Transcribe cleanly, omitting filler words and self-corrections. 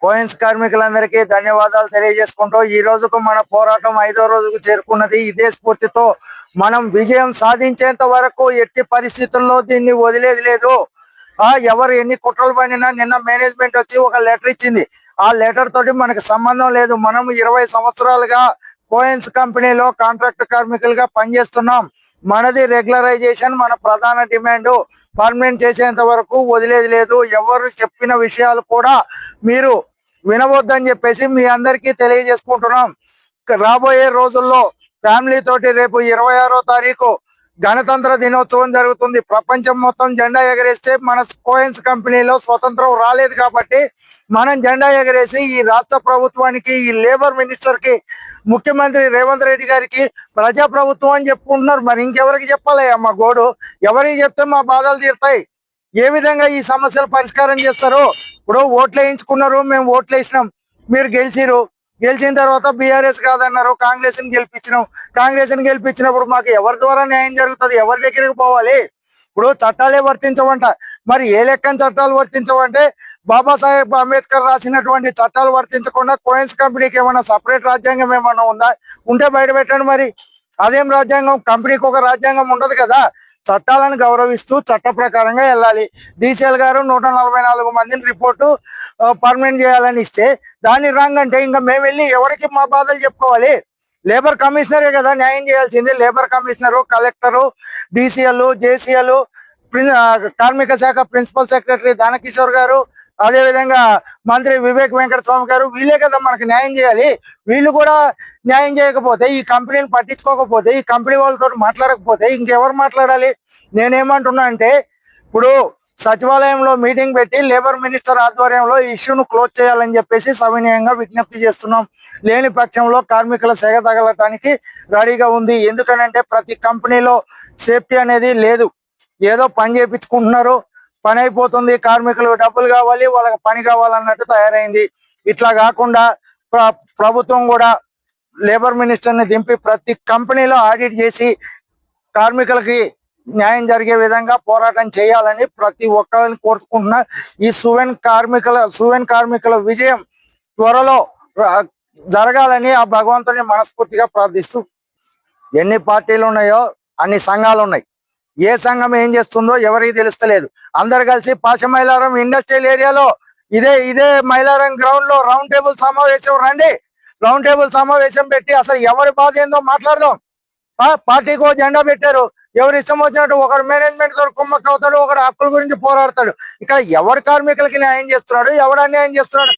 Coins కార్మికులందరికీ ధన్యవాదాలు తెలియజేసుకుంటూ ఈ రోజుకు మన పోరాటం 5వ రోజుకు చేరుకున్నది. ఇదే స్ఫూర్తితో మనం విజయం సాధించేంత వరకు ఎట్టి పరిస్థితుల్లో దీన్ని వదిలేది లేదు. ఎవరు ఎన్ని కుట్రలు పడినా నిన్న మేనేజ్మెంట్ వచ్చి ఒక లెటర్ ఇచ్చింది. ఆ లెటర్ తోటి మనకు సంబంధం లేదు. మనం 20 సంవత్సరాలుగా కోయిన్స్ కంపెనీలో కాంట్రాక్ట్ కార్మికులుగా పనిచేస్తున్నాం. మనది రెగ్యులరైజేషన్, మన ప్రధాన డిమాండ్. పర్మనెంట్ చేసేంత వరకు వదిలేది లేదు. ఎవరు చెప్పిన విషయాలు కూడా మీరు వినవద్దని చెప్పేసి మీ అందరికీ తెలియజేసుకుంటున్నాం. రాబోయే రోజుల్లో ఫ్యామిలీ తోటి రేపు 26వ తారీఖు గణతంత్ర దినోత్సవం జరుగుతుంది. ప్రపంచం మొత్తం జెండా ఎగరేస్తే మన కోయిన్స్ కంపెనీలో స్వతంత్రం రాలేదు కాబట్టి మనం జెండా ఎగరేసి ఈ రాష్ట్ర ప్రభుత్వానికి, ఈ లేబర్ మినిస్టర్ కి, ముఖ్యమంత్రి రేవంత్ రెడ్డి గారికి ప్రజా ప్రభుత్వం అని చెప్పుకుంటున్నారు. మరి ఇంకెవరికి చెప్పాలి మా గోడు? ఎవరికి చెప్తే మా బాధలు తీరుతాయి? ఏ విధంగా ఈ సమస్యలు పరిష్కారం చేస్తారు? ఇప్పుడు ఓట్లు వేయించుకున్నారు, మేము ఓట్లు వేసినాం, మీరు గెలిచిన తర్వాత బీఆర్ఎస్ కాదన్నారు, కాంగ్రెస్ ని గెలిపించినాం. కాంగ్రెస్ ని గెలిపించినప్పుడు మాకు ఎవరి ద్వారా న్యాయం జరుగుతుంది? ఎవరి దగ్గరికి పోవాలి? ఇప్పుడు చట్టాలే వర్తించవంట. మరి ఏ లెక్కన చట్టాలు వర్తించవంటే బాబాసాహెబ్ అంబేద్కర్ రాసినటువంటి చట్టాలు వర్తించకుండా కోయిన్స్ కంపెనీకి ఏమైనా సపరేట్ రాజ్యాంగం ఏమన్నా ఉందా? ఉంటే బయట పెట్టండి. మరి అదేం రాజ్యాంగం? కంపెనీకి ఒక రాజ్యాంగం ఉండదు కదా. చట్టాలను గౌరవిస్తూ చట్ట ప్రకారంగా వెళ్ళాలి. డీసీఎల్ గారు 144 మందిని రిపోర్టు పర్మనెంట్ చేయాలని ఇస్తే దాన్ని రాంగ్ అంటే ఇంకా మేము వెళ్ళి ఎవరికి మా బాధలు చెప్పుకోవాలి? లేబర్ కమిషనరే కదా న్యాయం చేయాల్సింది. Labour commissioner, collector, DCL, JCL, కార్మిక శాఖ ప్రిన్సిపల్ సెక్రటరీ దానకిషోర్ గారు, అదే విధంగా మంత్రి వివేక్ వెంకటస్వామి గారు, వీళ్ళే కదా మనకు న్యాయం చేయాలి. వీళ్ళు కూడా న్యాయం చేయకపోతే, ఈ కంపెనీని పట్టించుకోకపోతే, ఈ కంపెనీ వాళ్ళతో మాట్లాడకపోతే ఇంకెవరు మాట్లాడాలి? నేనేమంటున్నా అంటే ఇప్పుడు సచివాలయంలో మీటింగ్ పెట్టి లేబర్ మినిస్టర్ ఆధ్వర్యంలో ఈ ఇష్యూను క్లోజ్ చేయాలని చెప్పేసి సవినయంగా విజ్ఞప్తి చేస్తున్నాం. లేని పక్షంలో కార్మికుల సెగ తగలటానికి రెడీగా ఉంది. ఎందుకనంటే ప్రతి కంపెనీలో సేఫ్టీ అనేది లేదు. ఏదో పని చేయించుకుంటున్నారు, పని అయిపోతుంది, కార్మికులు డబ్బులు కావాలి, వాళ్ళకి పని కావాలన్నట్టు తయారైంది. ఇట్లా కాకుండా ప్రభుత్వం కూడా లేబర్ మినిస్టర్ ని దింపి ప్రతి కంపెనీలో ఆడిట్ చేసి కార్మికులకి న్యాయం జరిగే విధంగా పోరాటం చేయాలని ప్రతి ఒక్కరిని కోరుకుంటున్నా. ఈ సువెన్ కార్మికుల విజయం త్వరలో జరగాలని ఆ భగవంతుని మనస్ఫూర్తిగా ప్రార్థిస్తూ, ఎన్ని పార్టీలు ఉన్నాయో అన్ని సంఘాలు ఉన్నాయి. ఏ సంఘం ఏం చేస్తుందో ఎవరికి తెలుస్తలేదు. అందరు కలిసి పాశమైలారం ఇండస్ట్రియల్ ఏరియాలో ఇదే మైలారం గ్రౌండ్ లో రౌండ్ టేబుల్ సమావేశం రండి. రౌండ్ టేబుల్ సమావేశం పెట్టి అసలు ఎవరి బాధ ఏందో మాట్లాడదాం. పార్టీకో జెండా పెట్టారు, ఎవరు ఇష్టం వచ్చినట్టు ఒకడు మేనేజ్మెంట్ తో కుమ్మక్క అవుతాడు, ఒకడు హక్కుల గురించి పోరాడతాడు. ఇక్కడ ఎవరి కార్మికులకి న్యాయం చేస్తున్నాడు, ఎవడు అన్యాయం చేస్తున్నాడు?